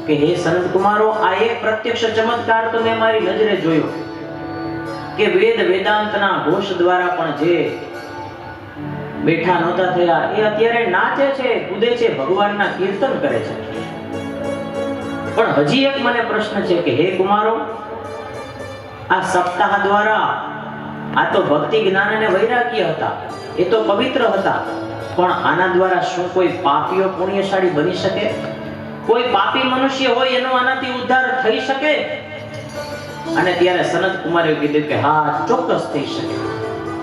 કે હે સનત કુમારો, આ એક પ્રત્યક્ષ ચમત્કાર તો મેં મારી નજરે જોયો કે વેદ વેદાંતના ઘોષ દ્વારા પણ જે બેઠા નહોતા થયા એ અત્યારે નાચે છે, કૂદે છે, ભગવાનના કીર્તન કરે છે. પણ હજી એક મને પ્રશ્ન છે કે હે કુમારો, આ સપ્તાહ દ્વારા આ તો ભક્તિ જ્ઞાન અને વૈરાગ્ય હતા, એ તો પવિત્ર હતા, પણ આના દ્વારા શું કોઈ પાપીઓ પુણ્યશાળી બની શકે? કોઈ પાપી મનુષ્ય હોય એનો આનાથી ઉદ્ધાર થઈ શકે? અને ત્યારે સનત કુમારે કીધું કે હા, ચોક્કસ થઈ શકે.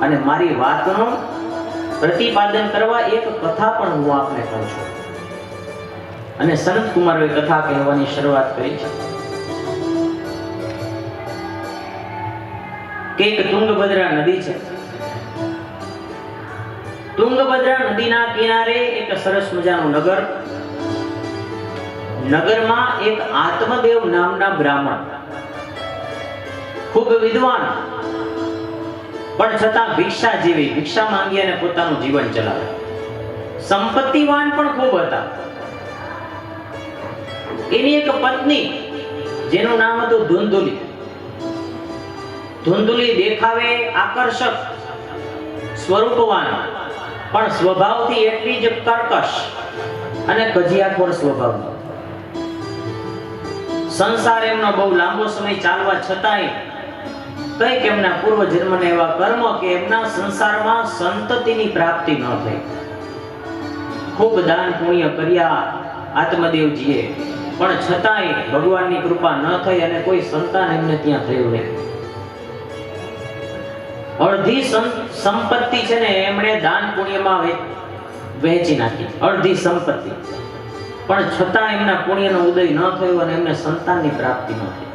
અને મારી વાતનું પ્રતિપાદન કરવા એક કથા પણ હું આપને કહું છું. અને સનત કુમારોએ કથા કહેવાની શરૂઆત કરી છે કે એક તુંગભદ્રા નદી છે. તુંગભદ્રા નદીના કિનારે એક સરસ મજાનું નગર. નગરમાં એક આત્મદેવ નામના બ્રાહ્મણ, ખૂબ વિદ્વાન, પણ છતાં ભિક્ષા માંગી અને પોતાનું જીવન ચલાવે. સંપત્તિવાન પણ ખૂબ હતા. એની એક પત્ની જેનું નામ હતું ધુંધુલી. ધુંધુલી દેખાવે આકર્ષક, સ્વરૂપવાન, પણ સ્વભાવથી એટલી જ કર્કશ અને કજિયાખોર સ્વભાવનો. સંસાર એમનો બહુ લાંબો સમય ચાલવા છતાંય કંઈક એમના પૂર્વ જન્મના એવા કર્મ કે એમના સંસારમાં સંતતિની પ્રાપ્તિ ન થઈ. ખૂબ દાન પુણ્ય કર્યા આત્મદેવજીએ, પણ છતાંય ભગવાનની કૃપા ન થઈ અને કોઈ સંતાન એમને ત્યાં થયું નહીં. અડધી સંપત્તિ છે ને એમણે દાન પુણ્યમાં વહેંચી નાખી, અડધી સંપત્તિ, પણ છતાં એમના પુણ્યનો ઉદય ન થયો અને એમને સંતાનની પ્રાપ્તિ ન થઈ.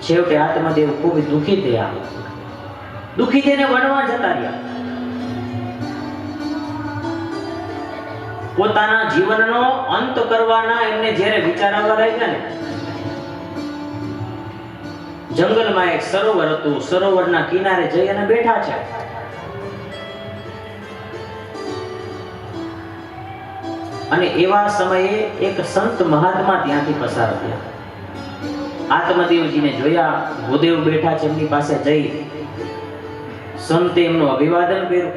છેવટે આત્મદેવ ખૂબ દુઃખી થયા. દુઃખી થઈને વનમાં જતા રહ્યા. પોતાના જીવનનો અંત કરવાના એમને જ્યારે વિચાર આવવા લાગ્યા ને, જંગલમાં એક સરોવર હતું. સરોવરના કિનારે જઈ અને બેઠા છે. અને એવા સમયે એક સંત મહાત્મા ત્યાંથી પસાર થયા. આત્મદેવજીને જોયા, ભૂદેવ બેઠા છે, એમની પાસે જઈ સંતે એમનું અભિવાદન કર્યું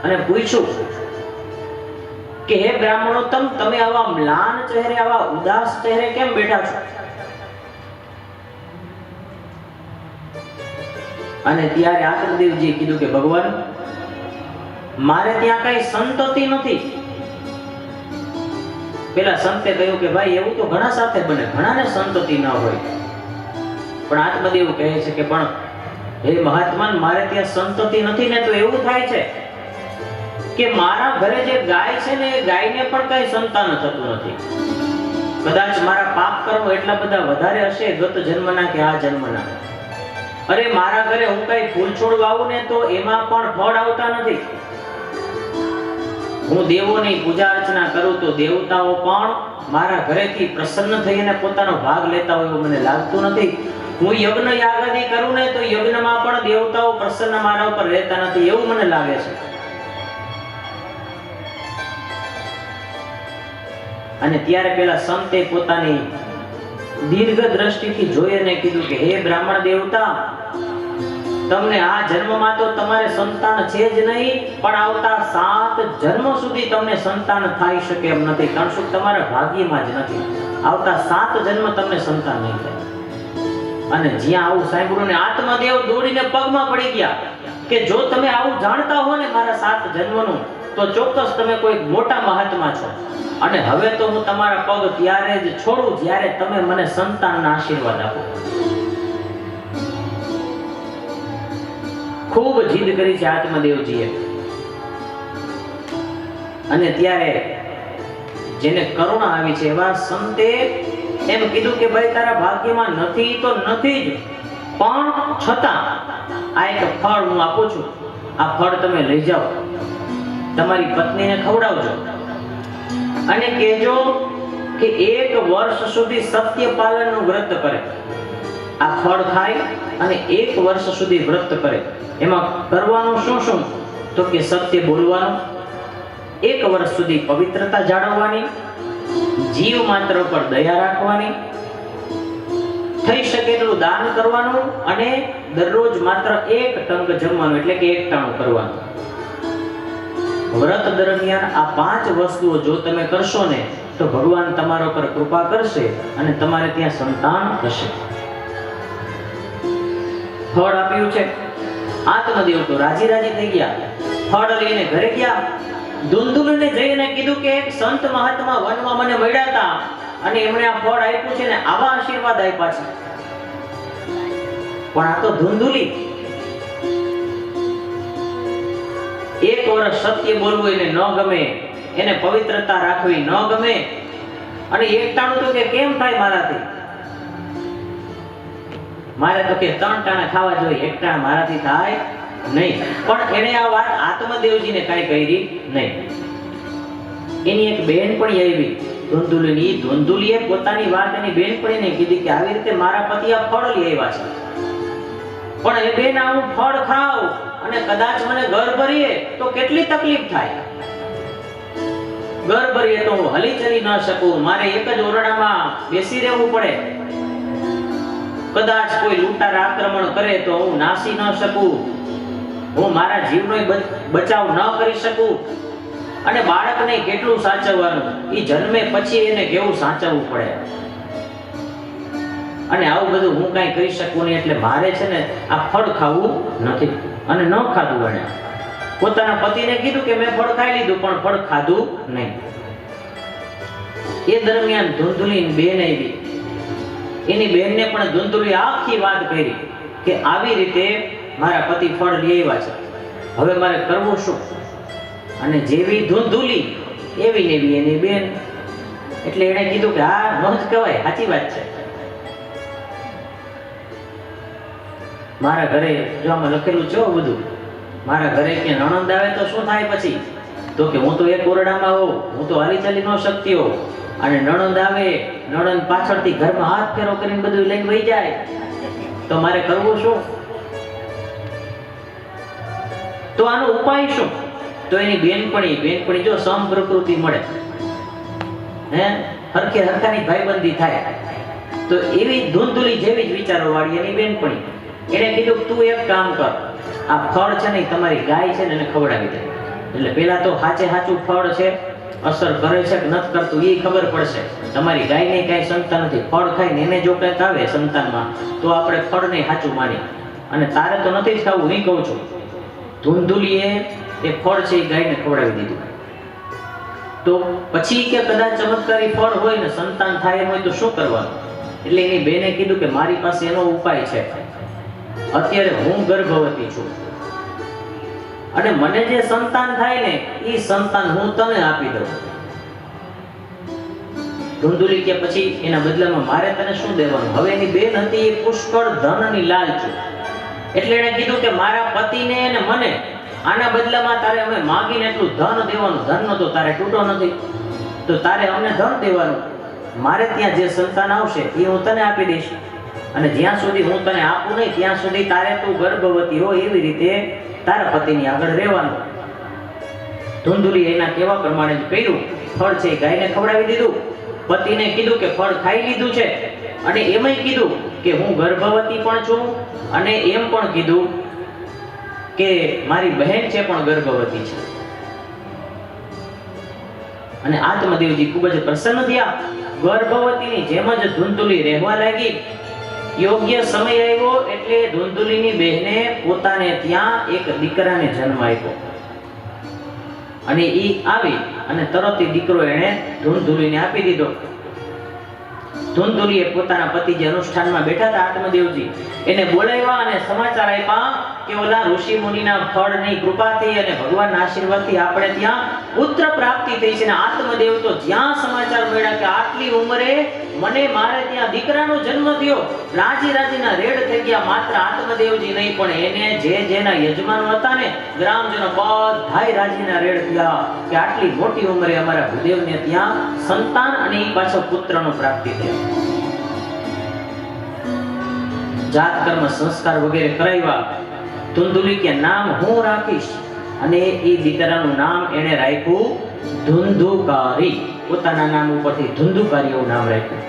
અને પૂછ્યું કે હે બ્રાહ્મણોત્તમ, તમે આવા મ્લાન ચહેરે, આવા ઉદાસ ચહેરે કેમ બેઠા છો? અને ત્યારે આત્મદેવજીએ કીધું કે ભગવાન, મારે ત્યાં કઈ સંતતિ નથી. પેલા સંતે કહ્યું કે ભાઈ એવું તો ઘણા સાથે બને, ઘણાને સંતતિ ન હોય. પણ આત્મદેવ કહે છે કે પણ હે મહાત્મા, મારે ત્યાં સંતતિ નથી ને તો એવું થાય છે કે મારા ઘરે જે ગાય છે ને એ ગાયને પણ કઈ સંતાન થતું નથી. કદાચ મારા પાપ કર્મ એટલા બધા વધારે હશે ગત જન્મના કે આ જન્મના. અરે મારા ઘરે હું કઈ ફૂલ છોડ વાવું ને તો એમાં પણ ફળ આવતા નથી. હું દેવોની પૂજા અર્ચના કરું તો દેવતાઓ પણ મારા ઘરેથી પ્રસન્ન થઈને પોતાનો ભાગ લેતા હોય એવું મને લાગતું નથી. હું યજ્ઞ યાગાદી કરું ને તો યજ્ઞમાં પણ દેવતાઓ પ્રસન્ન મારા ઉપર રહેતા નથી એવું મને લાગે છે. અને ત્યારે પેલા સંતે પોતાની દીર્ઘ દ્રષ્ટિથી જોઈને કીધું કે હે બ્રાહ્મણ દેવતા, તમને આ જન્મમાં તો તમારે સંતાન છે જ નહીં, પણ આવતા 7 જન્મ સુધી તમને સંતાન થઈ શકે એમ નથી. કારણ કે તમારા ભાગ્યમાં જ નથી. આવતા 7 જન્મ તમને સંતાન નહીં થાય. અને જ્યાં આવું સાંભળ્યું ને આત્મદેવ દોડીને પગમાં પડી ગયા કે જો તમે આવું જાણતા હો ને મારા 7 જન્મનું, તો ચોક્કસ તમે કોઈ મોટા મહાત્મા છો. અને હવે તો હું તમારા પગ ત્યારે જ છોડું જ્યારે તમે મને સંતાનના આશીર્વાદ આપો. ખૂબ જીદ કરી છે આત્મદેવજીએ. અને ત્યારે જેને કરુણા આવી છે એવા સંતે એમ કીધું કે ભાઈ તારા ભાગ્યમાં નથી તો નથી જ, પણ છતાં આ એક ફળ હું આપું છું. આ ફળ તમે લઈ જાઓ, તમારી પત્નીને ખવડાવજો અને કહેજો કે 1 વર્ષ સુધી સત્ય પાલનનું વ્રત કરે. આ ફળ ખાય અને 1 વર્ષ સુધી વ્રત કરે. એમાં કરવાનું શું શું? તો કે સત્ય બોલવાનું, 1 વર્ષ સુધી પવિત્રતા જાળવવાની, જીવ માત્ર પર દયા રાખવાની, થઈ શકે એટલું દાન કરવાનું અને દરરોજ માત્ર એક ટંક જમવાનું એટલે કે એક ટાણું કરવાનું. વ્રત દરમિયાન આ 5 વસ્તુઓ જો તમે કરશો ને તો ભગવાન તમારા પર કૃપા કરશે અને તમારે ત્યાં સંતાન થશે. ફળ આપ્યું છે. આત્મદેવ તો રાજી થઈ ગયા. ફળ લઈને ઘરે ગયા. ધુંધુલીને જઈને કીધું કે એક સંત મહાત્મા વનમાં મને મળ્યા હતા અને એમણે આ ફળ આપ્યું છે ને આવા આશીર્વાદ આપ્યા છે. પણ આ તો ધુંધુલી, 1 વર્ષ સત્ય બોલવું એને ન ગમે, એને પવિત્રતા રાખવી ન ગમે અને એકટાણું તો કે કેમ થાય મારાથી? મારે તો કે 3 ટાણા ખાવા જોઈએ, એકટાણા મારાથી થાય નહીં. પણ એને આ વાત આત્મદેવજીને કાંઈ કરી નહીં. એની એક બેનપણી આવી ધુંધુલીની. ધુંધુલીએ પોતાની વાત એની બેનપણીને કીધી કે આવી રીતે મારા પતિ આ ફળ લઈ આવ્યા છે, પણ એ બેન હું ફળ ખાવ અને કદાચ મને ઘર ભરીએ તો કેટલી તકલીફ થાય. ઘર ભરીએ તો હું હલી ચલી ન શકું, મારે એક જ ઓરડામાં બેસી રહેવું પડે. કદાચ કોઈ લૂંટાર આક્રમણ કરે તો હું નાસી ન શકું, હું મારા જીવનો બચાવ ન કરી શકું. અને બાળકને કેટલું સાચવવાનું, એ જન્મે પછી એને કેવું સાચવવું પડે. અને આવું બધું હું કાંઈ કરી શકું નહીં, એટલે મારે છે ને આ ફળ ખાવું નથી. અને ન ખાધું. એને પોતાના પતિને કીધું કે મેં ફળ ખાઈ લીધું પણ ફળ ખાધું નહીં. એ દરમિયાન ધુંધુલીની બેન આવી. એની બેનને પણ ધુંધુલી આખી વાત કરી કે આવી રીતે મારા પતિ ફળ લઈ આવ્યા છે, હવે મારે કરવું શું? અને જેવી ધુંધુલી એવી ને એવી એની બેન. એટલે એણે કીધું કે હા ન જ કહેવાય, સાચી વાત છે. મારા ઘરે જો આમાં લખેલું છે બધું, મારા ઘરે કે નણંદ આવે તો શું થાય પછી? તો કે હું તો એક ઓરડામાં હોઉં, હું તો હાલી ચાલી ન શકતી હોઉં, અને નણંદ આવે, નણંદ પાછળથી ઘરમાં હાથ ફેરો કરીને બધું લઈને વહી જાય, તો મારે કરવું શું? તો આનો ઉપાય શું? તો એની બેનપણી જો સમ પ્રકૃતિ મળે, હરખે હરખાની ભાઈબંધી થાય, તો એવી ધુંધુલી જેવી જ વિચારો વાળી એની બેનપણી. એને કીધું તું એક કામ કર, આ ફળ છે ને તમારી ગાય છે ને એને ખવડાવી દે. એટલે પેલા તો સાચું ફળ છે, અસર કરે છે કે નથી કરતું એ ખબર પડશે. તમારી ગાયને કાંઈ સંતાન નથી, ફળ ખાઈને એને જો કંઈક આવે સંતાનમાં તો આપણે ફળને સાચું માની, અને તારે તો નથી જ ખાવું, હું કહું છું. ધુંધુલીએ એ ફળ છે એ ગાયને ખવડાવી દીધું. તો પછી કે કદાચ ચમત્કારી ફળ હોય ને સંતાન થાય હોય તો શું કરવાનું? એટલે એની બેને કીધું કે મારી પાસે એનો ઉપાય છે. અત્યારે હું ગર્ભવતી છું અને મને જે સંતાન થાય ને એ સંતાન હું તને આપી દઉં. ધુંધુલી કે પછી એના બદલામાં મારે તને શું દેવાનું? હવે એની બેન હતી એ પુષ્કળ ધનની લાલચુ. એટલે એણે કીધું કે મારા પતિને અને મને આના બદલામાં તારે અમે માંગીને એટલું ધન દેવાનું. ધનનો તો તારે તૂટો નથી, તો તારે અમને ધન દેવાનું. મારે ત્યાં જે સંતાન આવશે એ હું તને આપી દઈશ, અને જ્યાં સુધી હું તને આપું નહીં ત્યાં સુધી તારે તું ગર્ભવતી હોય એવી રીતે તારા પતિની આગળ રહેવાનું. ધુંધુલી એના કેવા પ્રમાણે જ કર્યું. ફળ છે ગાયને ખવડાવી દીધું, પતિને કીધું કે ફળ ખાઈ લીધું છે, અને એમાંય કીધું કે હું ગર્ભવતી પણ છું, અને એમ પણ કીધું કે મારી બહેન છે પણ ગર્ભવતી છે. અને આત્મદેવજી ખૂબ જ પ્રસન્ન થયા. ગર્ભવતીની જેમ જ ધુંધુલી રહેવા લાગી. યોગ્ય સમય આવ્યો એટલે ધુંધુલીની બહેને પોતાને ત્યાં એક દીકરાને જન્મ આપ્યો. અને ઈ આવી અને તરત દીકરો એને ધુંધુલીને આપી દીધો. ધુંધુલીએ પોતાના પતિ જે અનુષ્ઠાનમાં બેઠા હતા આત્મદેવજી એને બોલાવ્યા અને સમાચાર આપ્યા કે ઓલા ઋષિ મુનિના ફળની કૃપાથી અને ભગવાનના આશીર્વાદથી આપણે ત્યાં પુત્ર પ્રાપ્તિ થઈ છે. અને આત્મદેવ તો જ્યાં સમાચાર મળ્યા કે આટલી ઉંમરે મને મારે ત્યાં દીકરાનો જન્મ થયો, રાજીના રેડ થઈ ગયા. માત્ર આત્મદેવજી નહીં પણ એને જેના યજમાનો હતા ને ગ્રામજનો બધાય રાજીના રેડ થયા કે આટલી મોટી ઉંમરે અમારા ભૂદેવને ત્યાં સંતાન અને એ પાછો પુત્રનો પ્રાપ્તિ થયો. જાત કર્મ સંસ્કાર વગેરે કરાવ્યા. ધુંધુલી કે નામ હું રાખીશ, અને એ દીકરાનું નામ એને રાખ્યું ધુંધુકારી. પોતાના નામ ઉપરથી ધુંધુકારી એવું નામ રાખ્યું.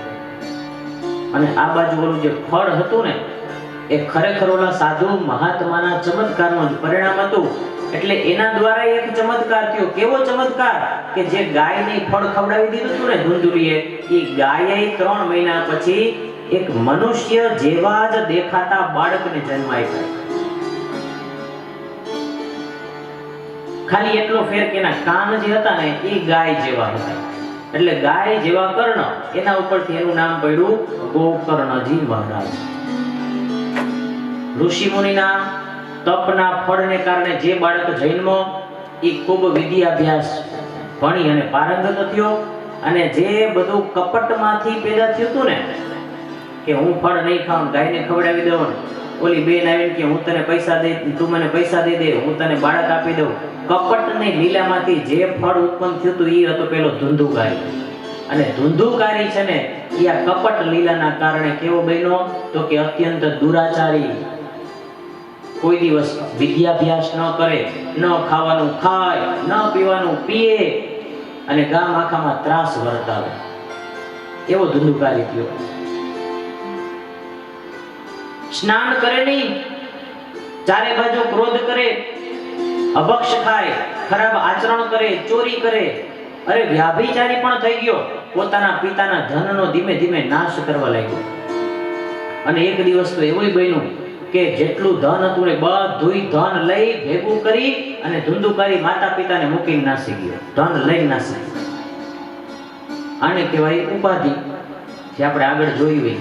અને આ બાજુ ઓલું જે ફળ હતું ને એ ખરેખર ઓલા સાધુ મહાત્માના ચમત્કારનું જ પરિણામ હતું. એટલે એના દ્વારા એક ચમત્કાર થયો. કેવો ચમત્કાર કે જે ગાયને ફળ ખવડાવી દીધું હતું ને ધુંધુલીએ, એ ગાયે 3 મહિના પછી એક મનુષ્ય જેવા જ દેખાતા બાળકને જન્મ આપ્યો. ખાલી એટલો ફેર કે એના કાન જે હતા ને એ ગાય જેવા હતા. એટલે ગાય જેવા કર્ણ, એના ઉપરથી એનું નામ પડ્યું ગોકર્ણજી મહારાજ. ઋષિ મુનિના તપના ફળને કારણે જે બાળક જન્મો એ ખૂબ વિદ્યાભ્યાસ ભણી અને પારંગત થયો. અને જે બધું કપટમાંથી પેદા થયું હતું ને કે હું ફળ નહીં ખાઉં, ગાયને ખવડાવી દઉં, ઓલી બેન આવીને કે હું તને પૈસા દે, તું મને પૈસા દે, હું તને બાળક આપી દઉં. કપટની લીલામાંથી જે ફળ ઉત્પન્ન થયું હતું એ હતો પેલો ધુંધુકારી. અને ધુંધુકારી છે ને એ આ કપટ લીલાના કારણે કેવો બન્યો તો કે અત્યંત દુરાચારી, કોઈ દિવસ વિદ્યાભ્યાસ ન કરે, ન ખાવાનું ખાય, ન પીવાનું પીએ અને ગામ આખામાં ત્રાસ વર્તાવે, એવો ધુંધુકારી થયો. સ્નાન કરે નહીં, ચારે બાજુ ક્રોધ કરે, અભક્ષ ખાય, ખરાબ આચરણ કરે, ચોરી કરે, અરે વ્યાભિચારી પણ થઈ ગયો. પોતાના પિતાના ધનનો ધીમે ધીમે નાશ કરવા લાગ્યો. અને એક દિવસ તો એવું બન્યું કે જેટલું ધન હતું ને બધું ધન લઈ ભેગું કરી અને ધુંધુકારી માતા પિતાને મૂકીને નાસી ગયો. ધન લઈને નાસી ગયો. આને કહેવાય ઉપાધિ. જે આપણે આગળ જોયું હોય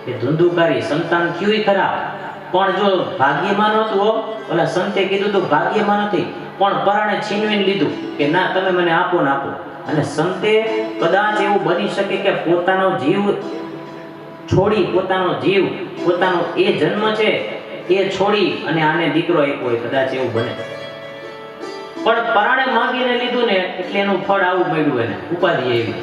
કે ધુંધુકારી સંતાન થયું ખરા, પણ જો ભાગ્યમાં નહોતું, ઓલા સંતે કીધું તો ભાગ્યમાં નથી, પણ પરાણે છીનવીને લીધું કે ના તમે મને આપો ને આપો. અને સંતે કદાચ એવું બની શકે કે પોતાનો જીવ છોડી, પોતાનો એ જન્મ છે એ છોડી અને આને દીકરો આપ્યો હોય, કદાચ એવું બને. પણ પરાણે માંગીને લીધું ને એટલે એનું ફળ આવું મળ્યું, એને ઉપાધિ એવી.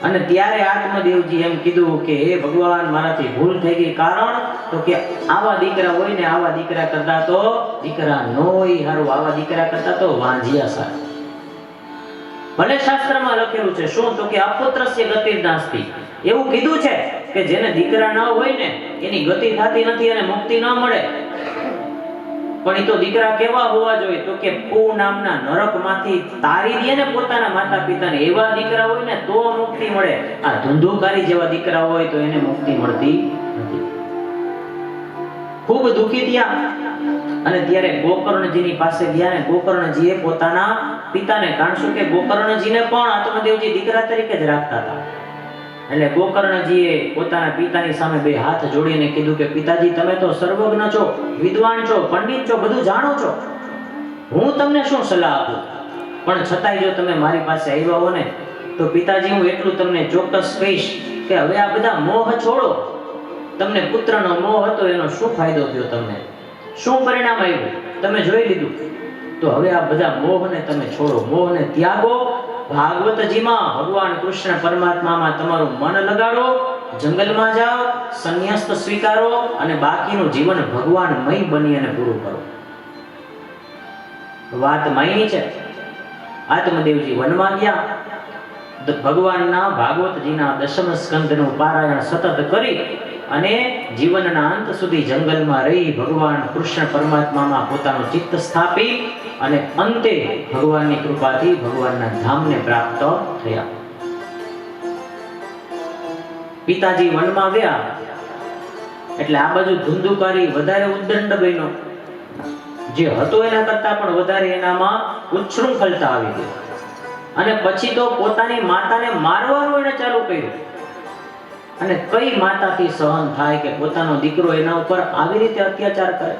અને ત્યારે આત્મદેવજી એમ કીધું કે હે ભગવાન, મારાથી ભૂલ થઈ ગઈ. કારણ તો કે આવા દીકરા હોય ને, આવા દીકરા કરતા તો દીકરા નોય હારું, આવા દીકરા કરતા તો વાંજિયા સારા. ભલે શાસ્ત્રમાં લખેલું છે શું તો કે અપુત્રસ્ય ગતિ નાસ્તિ, એવું કીધું છે કે જેને દીકરા ન હોય ને એની ગતિ થતી નથી અને મુક્તિ ન મળે. પણ એ તો દીકરા કેવા હોવા જોઈએ તો કે પુ નામના નરકમાંથી તારી દે ને પોતાના માતા પિતાને, એવા દીકરા હોય ને તો મુક્તિ મળે. આ ધુંધુકારી જેવા દીકરા હોય તો એને મુક્તિ મળતી નથી. ખૂબ દુઃખી થયા અને ત્યારે ગોકર્ણજીની પાસે ગયા ને ગોકર્ણજીએ પોતાના પિતાને, કારણ શું કે ગોકર્ણજીને પણ આત્મદેવજી દીકરા તરીકે જ રાખતા હતા. એટલે ગોકર્ણજીએ પોતાના પિતાની સામે 2 હાથ જોડીને કીધું કે પિતાજી, તમે તો સર્વજ્ઞ છો, વિદ્વાન છો, પંડિત છો, બધું જાણો છો, હું તમને શું સલાહ આપું? પણ છતાંય જો તમે મારી પાસે આવ્યા હો ને તો પિતાજી હું એટલું તમને ચોક્કસ કહીશ કે હવે આ બધા મોહ છોડો. તમને પુત્રનો મોહ હતો, એનો શું ફાયદો થયો? તમને શું પરિણામ આવ્યું? તમે જોઈ લીધું. તો હવે આ બધા મોહને તમે છોડો, મોહને ત્યાગો. ભાગવતજીમાં ભગવાન કૃષ્ણ પરમાત્મામાં તમારું મન લગાડો, જંગલમાં જાઓ, સંન્યાસ સ્વીકારો અને બાકીનું જીવન ભગવાનમય બની અને પૂરું કરો. વાત માયની છે. આત્મદેવજી વનમાં ગયા, ભગવાનના ભાગવતજીના 10મ સ્કંદનું પારાયણ સતત કરી અને જીવનના અંત સુધી જંગલમાં રહી ભગવાન કૃષ્ણ પરમાત્મામાં પોતાનું ચિત્ત સ્થાપી અને અંતે ભગવાનની કૃપાથી ભગવાનના ધામને પ્રાપ્ત થયા. પિતાજી વનમાં ગયા એટલે આ બાજુ ધુંધુકારી વધારે ઉદ્દંડ બન્યો. જે હતો એના કરતા પણ વધારે એનામાં ઉચ્છૃંખલતા આવી ગઈ. અને પછી તો પોતાની માતાને મારવાનું એને ચાલુ કર્યું. અને કઈ માતાથી સહન થાય કે પોતાનો દીકરો એના ઉપર આવી રીતે અત્યાચાર કરે?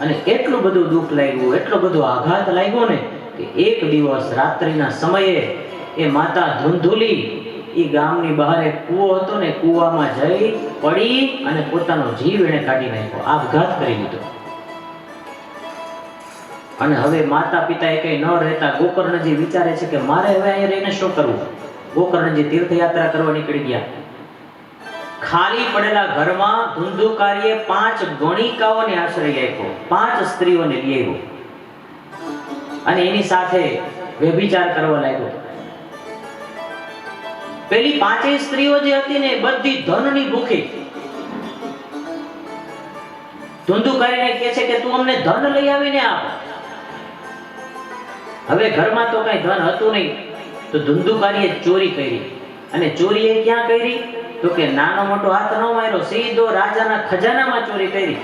અને એટલું બધું દુઃખ લાગ્યું, એટલો બધો આઘાત લાગ્યો ને કે એક દિવસ રાત્રિના સમયે એ માતા ધુંધુલી એ ગામની બહાર એક કૂવો હતો ને, કૂવામાં જઈ પડી અને પોતાનો જીવ એને કાઢી નાખ્યો, આપઘાત કરી લીધો. અને હવે માતા પિતા કઈ ન રહેતા ગોકર્ણજી વિચારે છે કે મારે હવે અહીં રહીને શું કરવું? ગોકર્ણજી તીર્થયાત્રા કરવા નીકળી ગયા. ખાલી પડેલા ઘરમાં ધુંધુકારીએ 5 ગણિકાઓને આશ્રય આપ્યો, 5 સ્ત્રીઓને લઈ આવ્યો અને એની સાથે વ્યભિચાર કરવા લાગ્યો. પેલી પાંચેય સ્ત્રીઓ જે હતી ને બધી ધનની ભૂખી. ધુંધુકારીને કહે છે કે તું અમને ધન લઈ આવીને આપ. હવે ઘરમાં તો કઈ ધન હતું નહીં, તો ધુંધુકારીએ ચોરી કરી. અને ચોરી એ ક્યાં કરી? તો કે નાનો મોટો હાથ ન માર્યો, સીધો રાજાના ખજાનામાં ચોરી કરી.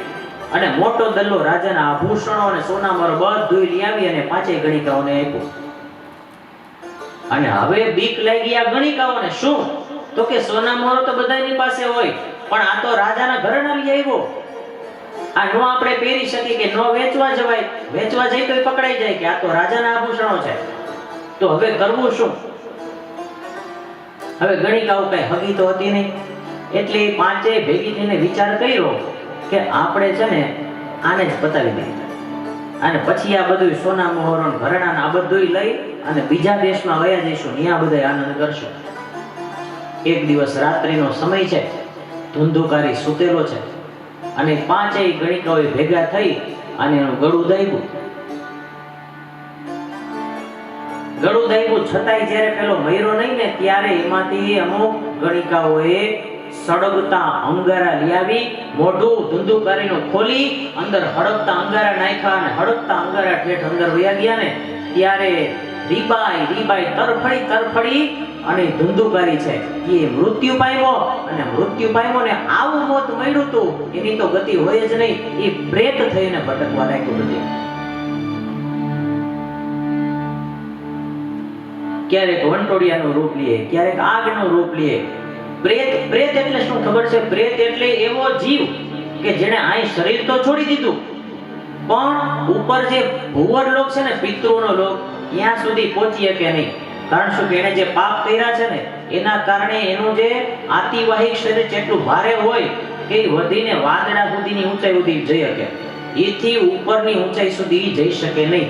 અને મોટો દલ્લો રાજાના આભૂષણો અને સોનામારો બધું લઈ આવી અને પાંચેય ગણિકાઓને આપ્યો. અને હવે બીક લાગી આ ગણિકાઓને. શું? તો કે સોનામારો તો બધાની પાસે હોય, પણ આ તો રાજાના ઘરેણા લઈ આવ્યો. આ નો આપણે પહેરી શકીએ કે નો વેચવા જવાય. વેચવા જઈ તો પકડાઈ જાય કે આ તો રાજાના આભૂષણો છે. તો હવે કરવું શું? હવે ગણિકાઓ કઈ હગી તો હતી નહીં, એટલે પાંચેય ભેગી થઈને વિચાર કર્યો કે આપણે છે ને આને જ પતાવી દઈએ. અને પછી આ બધું સોના મોહરો ઘરેણા આ બધું લઈ અને બીજા દેશમાં વયા જઈશું, ત્યાં બધા આનંદ કરશું. એક દિવસ રાત્રિનો સમય છે, ધુંધુકારી સૂતેલો છે અને પાંચેય ગણિકાઓ ભેગા થઈ અને એનું ગળું દાબ્યું. ગળું દાબ્યું છતાંય જ્યારે પેલો મયરો નહીં ને ત્યારે એમાંથી અમુક ગણિકાઓએ સળગતા અંગારા લઈ આવી, મોઢું ધુંધુકારીનું ખોલી અંદર હળગતા અંગારા નાખ્યા અને હળગતા અંગારા ઠેઠ અંદર વયા ગયા ને ત્યારે રીબાઈ તરફડી અને ધુંધુકારી છે એ મૃત્યુ પામ્યો. અને મૃત્યુ પામ્યો ને આવું મોત મળ્યું હતું, એની તો ગતિ હોય જ નહીં. એ પ્રેત થઈને ભટકવા લાગ્યું બધું. ક્યારેક વંટોડિયાનું રૂપ લે, ક્યારેક આગનું રૂપ લે. પ્રેત એટલે શું ખબર છે? પ્રેત એટલે એવો જીવ કે જેને અહીં શરીર તો છોડી દીધું, પણ ઉપર જે ભુવર લોક છે ને, પિતૃનો લોક, ત્યાં સુધી પહોંચી શકે નહીં. કારણ શું? કે એને જે પાપ કર્યા છે ને એના કારણે એનું જે આતિવાહિક શરીર જેટલું ભારે હોય કે વધીને વાદળા સુધીની ઊંચાઈ સુધી જઈ શકે. એથી ઉપરની ઊંચાઈ સુધી જઈ શકે નહીં.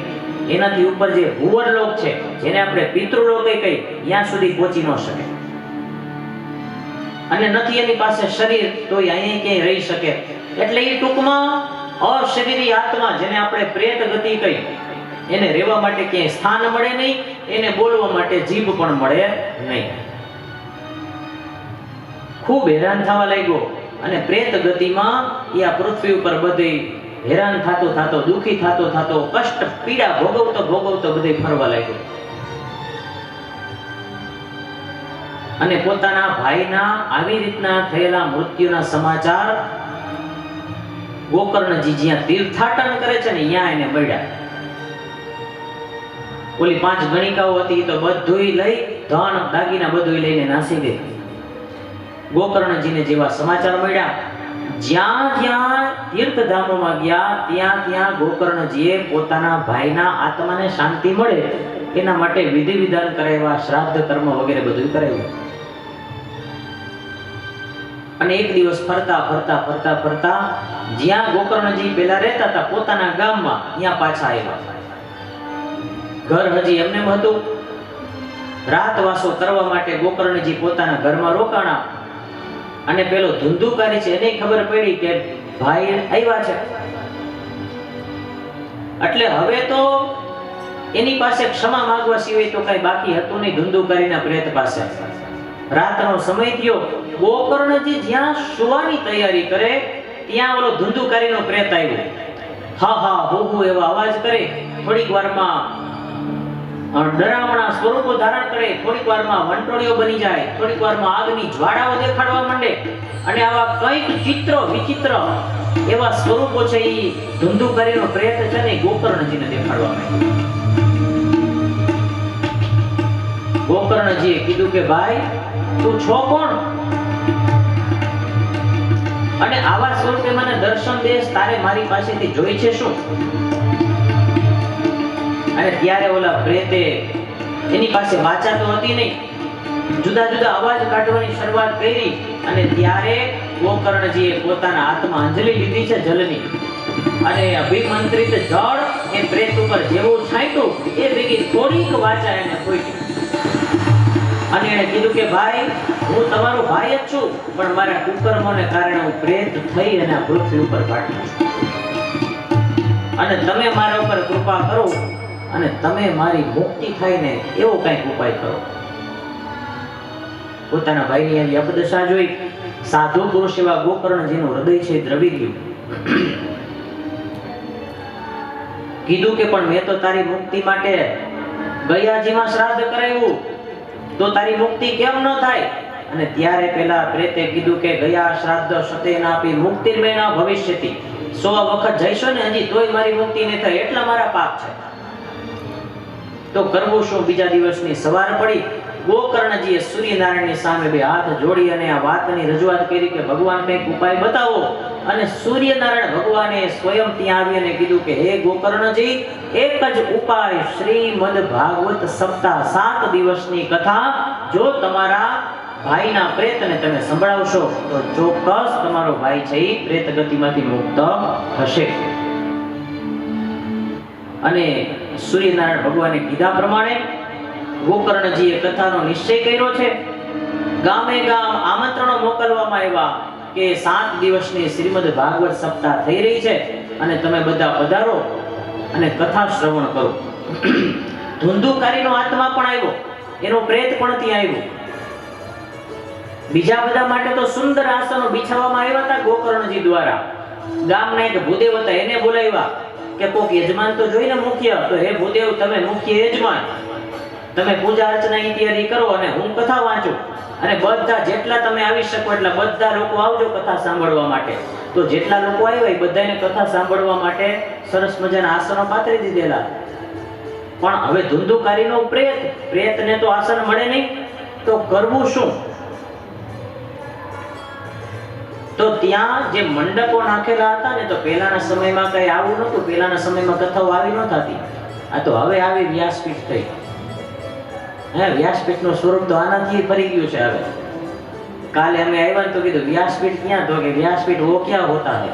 એનાથી ઉપર જે ભુવર લોક છે, જેને આપણે પિતૃલોક કહીએ, ત્યાં સુધી પહોંચી ન શકે. અને નથી એની પાસે શરીર, તો અહીંયા ક્યાંય રહી શકે. એટલે એ ટૂંકમાં અશરીરી આત્મા, જેને આપણે પ્રેત ગતિ કહી, એને રહેવા માટે ક્યાંય સ્થાન મળે નહીં, એને બોલવા માટે જીભ પણ મળે નહીં. ખૂબ હેરાન થવા લાગ્યો અને પ્રેત ગતિમાં એ આ પૃથ્વી ઉપર બધી હેરાન થતો દુઃખી થતો કષ્ટ પીડા ભોગવતો બધે ફરવા લાગ્યો. અને પોતાના ભાઈના આવી રીતના થયેલા મૃત્યુના સમાચાર ગોકર્ણજી જ્યાં તીર્થાટન કરે છે ને ત્યાં એને મળ્યા. ઓલી પાંચ ગણિકાઓ હતી તો બધુંય લઈ, ધન દાગીના બધુંય લઈને નાસી ગઈ. ગોકર્ણજીને જેવા સમાચાર મળ્યા, જ્યાં તીર્થધામોમાં ગયા ત્યાં ગોકર્ણજીએ પોતાના ભાઈના આત્માને શાંતિ મળે એના માટે વિધિ વિધાન કરાવ્યા, શ્રાદ્ધ કર્મ વગેરે બધું કરાવ્યું. અને એક દિવસ ફરતા જ્યાં ગોકર્ણજી પહેલા રહેતા હતા પોતાના ગામમાં, ત્યાં પાછા આવ્યા. ઘર હજી એમને હતું. રાતવાસો કરવા માટે ગોકર્ણજી પોતાના ઘરમાં રોકાણા. અને પેલો ધુંધુકારી છે એને ખબર પડી કે ભાઈ આવ્યા છે. એટલે હવે તો એની પાસે ક્ષમા માંગવા સિવાય તો કઈ બાકી હતું નહીં ધુંધુકારીના પ્રેત પાસે. રાતનો સમય થયો. ગોકર્ણજી જ્યાં સુવાની તૈયારી કરે ત્યાં ઓલો ધુંધુકારીનો પ્રેત આવ્યો. હા હો એવા અવાજ કરે. થોડીક વારમાં ડરામણા સ્વરૂપો ધારણ કરે, થોડીક વારમાં વંટોળીઓ બની જાય, થોડીક વારમાં આગની જ્વાળાઓ દેખાડવા માંડે. અને આવા કઈક વિચિત્ર એવા સ્વરૂપો છે એ ધુંધુકારીનો પ્રેત છે ને ગોકર્ણજીને દેખાડવા માંડ્યો. ગોકર્ણજીએ કીધું કે ભાઈ તું છો કોણ? અને આવા સ્વરૂપે મને દર્શન દેશ તારે મારી પાસેથી જોઈ છે શું? અને ત્યારે ઓલા પ્રેતે, એની પાસે વાચા તો હતી નહીં, જુદા જુદા અવાજ કાઢવાની શરૂઆત કરી. અને ત્યારે ગોકર્ણજીએ પોતાના હાથમાં અંજલિ લીધી છે જલની. અને અભિમંત્રિત જળ એ પ્રેત ઉપર જેવું છાંટ્યું એ ભેગી થોડીક વાચા એને ફૂટી. અને એને કીધું કે ભાઈ હું તમારો ભાઈ જ છું, પણ મારા કુકર્મોને કારણે હું પ્રેત થઈ અને આ પૃથ્વી ઉપર પાઠું છું. અને તમે મારા ઉપર કૃપા કરો અને તમે મારી મુક્તિ થાય ને એવો કંઈક ઉપાય કરો. પોતાના ભાઈની આવી અપદશા જોઈ સાધુ પુરુષ એવા ગોકર્ણજીનું હૃદય છે દ્રવી ગયું. કીધું કે પણ મેં તો તારી મુક્તિ માટે ગયાજીમાં શ્રાદ્ધ કરાવ્યું, તો તારી મુક્તિ કેમ ન થાય? અને ત્યારે પેલા પ્રેતે કીધું કે ગયા શ્રાદ્ધ સતેનાપી મુક્તિર્મેના ભવિષ્યતિ, 100 વખત જઈશો ને હજી તોય મારી મુક્તિ ન થાય, એટલા મારા પાપ છે. તો કરવું શું? બીજા દિવસની સવાર પડી, ગોકર્ણજીએ સૂર્યનારાયણની સામે બે હાથ જોડી અને આ વાતની રજૂઆત કરી કે ભગવાન કંઈક ઉપાય બતાવો. અને સૂર્યનારાયણ ભગવાને સ્વયં ત્યાં આવી અને કીધું કે હે ગોકર્ણજી, એક જ ઉપાય, શ્રીમદ ભાગવત સપ્તાહ 7 દિવસની કથા જો તમારા ભાઈના પ્રેતને તમે સંભળાવશો તો ચોક્કસ તમારો ભાઈ છે એ પ્રેત ગતિમાંથી મુક્ત થશે. અને સૂર્યનારાયણ ભગવાને કીધા પ્રમાણે ગોકર્ણજીએ કથાનો નિશ્ચય કર્યો છે. ગામે ગામ આમંત્રણો મોકલવામાં આવ્યા કે 7 દિવસની શ્રીમદ ભાગવત સપ્તાહ થઈ રહી છે અને તમે બધા પધારો અને કથા શ્રવણ કરો. ધુંધુકારીનો આત્મા પણ આવ્યો, એનો પ્રેત પણ ત્યાં આવ્યો. બીજા બધા માટે તો સુંદર આસનો બિછાવવામાં આવ્યા હતા ગોકર્ણજી દ્વારા. ગામના એક ભૂદેવ હતા, એને બોલાવ્યા કે કોક યજમાન તો જોઈને મુખ્ય, તો હે ભૂદેવ તમે મુખ્ય યજમાન, તમે પૂજા અર્ચના તૈયારી કરો અને હું કથા વાંચું. અને બધા જેટલા તમે આવી શકો એટલા બધા લોકો આવજો કથા સાંભળવા માટે. તો જેટલા લોકો આવ્યા એ બધાને કથા સાંભળવા માટે સરસ મજાના આસનો પાથરી દીધેલા. પણ હવે ધુંધુકારીનો પ્રેતને તો આસન મળે નહીં, તો કરવું શું? તો ત્યાં જે મંડપો નાખેલા હતા ને, તો પહેલાના સમયમાં કઈ આવું નહોતું. પહેલાના સમયમાં કથાઓ આવી ન થતી. આ તો હવે આવી વ્યાસપીઠ થઈ. વ્યાસપીઠનું સ્વરૂપ તો આનાથી ફરી ગયું છે. હવે કાલે અમે આવ્યા તો કીધું વ્યાસપીઠ ક્યાં? તો કે વ્યાસપીઠ વો ક્યાં હોતા હે.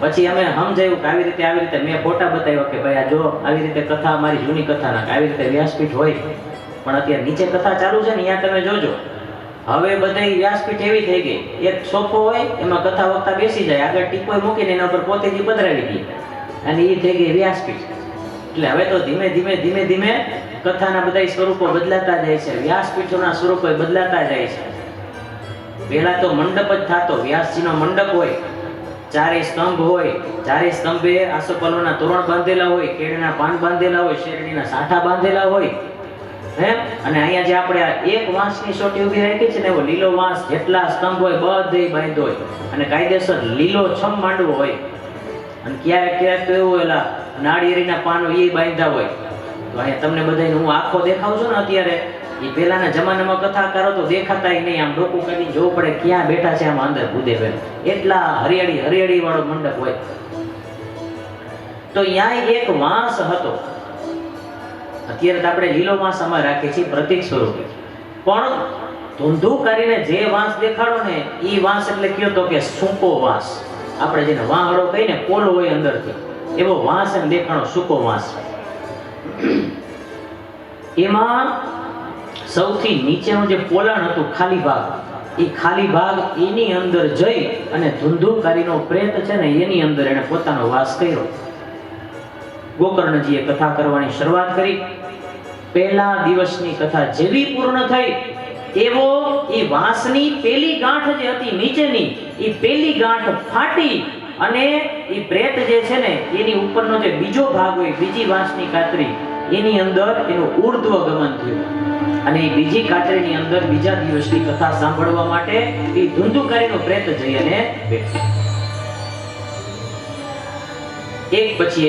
પછી અમે સમજાયું કે આવી રીતે મેં ફોટા બતાવ્યા કે ભાઈ આ જો આવી રીતે કથા, અમારી જૂની કથા ના આવી રીતે વ્યાસપીઠ હોય. પણ અત્યારે નીચે કથા ચાલુ છે ને, ત્યાં તમે જોજો હવે બધાય વ્યાસપીઠ એવી થઈ ગઈ, એક સોફો હોય એમાં કથા વક્તા બેસી જાય, આગળ ટીપોય મૂકીને એના ઉપર પોતેજી પધરાવી દે, અને એ થઈ ગઈ વ્યાસપીઠ. એટલે હવે તો ધીમે ધીમે કથાના બધા સ્વરૂપો બદલાતા જાય છે, વ્યાસપીઠોના સ્વરૂપો બદલાતા જાય છે. પહેલા તો મંડપ જ થતો, વ્યાસજીનો મંડપ હોય, ચારે સ્તંભ હોય, ચારે સ્તંભે આસોપાલવના તોરણ બાંધેલા હોય, કેળના પાન બાંધેલા હોય, શેરડીના સાંઠા બાંધેલા હોય. અને અહીંયા જે આપણે એક વાંસની સોટી ઊભી રાખી છે ને, એવો લીલો વાંસ જેટલા સ્તંભ હોય બધે બાંધ્યો હોય, અને કાયદેસર લીલો છમ માંડવો હોય. અને ક્યારેક તો એવું એલા નાળિયેરીના પાનો એ બાંધ્યા હોય. તો અહીંયા તમને બધાને હું આખો દેખાવું છું ને, અત્યારે એ પહેલાના જમાનામાં કથાકારો તો દેખાતા નહીં, આમ ડોકું કાઢીને જોવું પડે ક્યાં બેઠા છે આમ અંદર ભૂદેવ. એટલા હરિયાળી વાળો મંડપ હોય. તો અહીંયા એક વાંસ હતો. અત્યારે તો આપણે લીલો વાંસ અમારે રાખીએ છીએ પ્રતીક સ્વરૂપે, પણ ધુંધુકારીને જે વાંસ દેખાડો ને એ વાંસ એટલે કયો તો કે સૂકો વાંસ. આપણે જેને વાહડો કહીને પોલો હોય અંદરથી, એવો વાંસ એમ દેખાણો, સૂકો વાંસ. એમાં સૌથી નીચેનું જે પોલાણ હતું, ખાલી ભાગ, એ ખાલી ભાગ એની અંદર જઈ અને ધુંધુકારીનો પ્રેત છે ને એની અંદર એને પોતાનો વાસ કર્યો. ગોકર્ણજીએ કથા કરવાની શરૂઆત કરી. પહેલા દિવસની કથા જેવી પૂર્ણ થઈ એવો એ વાંસની પેલી ગાંઠ જે હતી નીચેની, એ પેલી ગાંઠ ફાટી અને એ પ્રેત જે છે ને એની ઉપરનો જે બીજો ભાગ હોય, બીજી વાંસની કાતરી, એની અંદર એનું ઉર્ધ્વ ગમન થયું. અને એ બીજી કાતરીની અંદર બીજા દિવસની કથા સાંભળવા માટે એ ધુંધુકારીનો પ્રેત જઈ અને બેઠો. એક પછી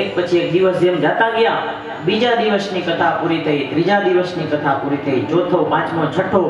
એક દિવસ જેમ જાતા ગયા, બીજા દિવસની કથા પૂરી થઈ, ત્રીજા દિવસની કથા પૂરી થઈ, ચોથો, પાંચમો, છઠ્ઠો,